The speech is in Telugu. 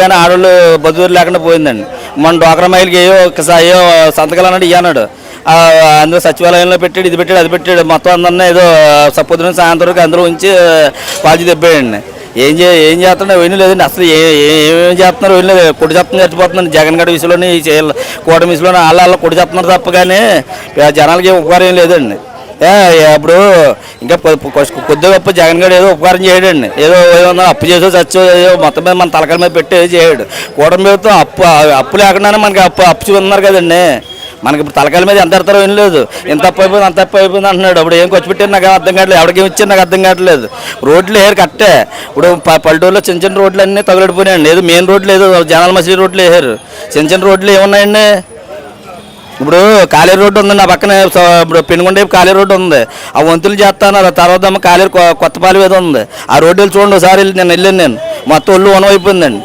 కానీ ఆడవాళ్ళు బతుకులు లేకుండా పోయిందండి. మన డోక్రా మహిళకి ఏయో సంతకాలు అన్నాడు ఇయ్యన్నాడు. అందులో సచివాలయంలో పెట్టాడు, ఇది పెట్టాడు, అది పెట్టాడు. మొత్తం అందరినీ ఏదో పొద్దున సాయంత్రం వరకు అందరూ ఉంచి పాల్చి దెబ్బేయండి. ఏం చేస్తున్నాడు విని లేదండి. అసలు ఏమేమి చేస్తున్నారు విని లేదు. కొట్టి చెప్తున్నారు, చచ్చిపోతున్నాను. జగన్ గడ్డ విషయంలోని కూటమి విషయంలోనే వాళ్ళ కొట్టి చెప్తున్నారు తప్ప కానీ జనాలకి ఏం ఉపకారం ఏం లేదండి. ఇప్పుడు ఇంకా కొద్దిగా గొప్ప జగన్ గడ ఏదో ఉపకారం చేయడండి. ఏదో అప్పు చేసో చచ్చో మొత్తం మీద మన తలకాల మీద పెట్టి చేయడు. కూటమి ప్రభుత్వం అప్పు లేకుండానే మనకి అప్పు ఉన్నారు కదండి. మనకి ఇప్పుడు తలకాయల మీద ఎంత ఎడతారో ఏం లేదు. ఎంత తప్పు అయిపోయింది అంత తప్పు అయిపోయింది అంటున్నాడు. ఇప్పుడు ఏం ఖర్చు పెట్టారు నాకు అర్థం కావట్లేదు. ఎవరికేమి ఇచ్చారు నాకు అర్థం కావట్లేదు. రోడ్లు వేరు కట్టే. ఇప్పుడు పల్లెటూరులో చిన్న చిన్న రోడ్లు అన్నీ తగులడిపోయినాయండి. ఏదో మెయిన్ రోడ్లు ఏదో జనాల మసీదు రోడ్లు వేసారు. చిన్న చిన్న రోడ్లు ఏమున్నాయండి. ఇప్పుడు కాలేరు రోడ్డు ఉందండి. నా పక్కన ఇప్పుడు పెనుగొండ కాలేరు రోడ్డు ఉంది. ఆ వంతులు చేస్తాను. తర్వాత కాలేరు కొత్తపాలెం ఏదో ఉంది. ఆ రోడ్డు చూడండి ఒకసారి నేను వెళ్ళాను. మొత్తం ఒళ్ళు వనం అయిపోయిందండి.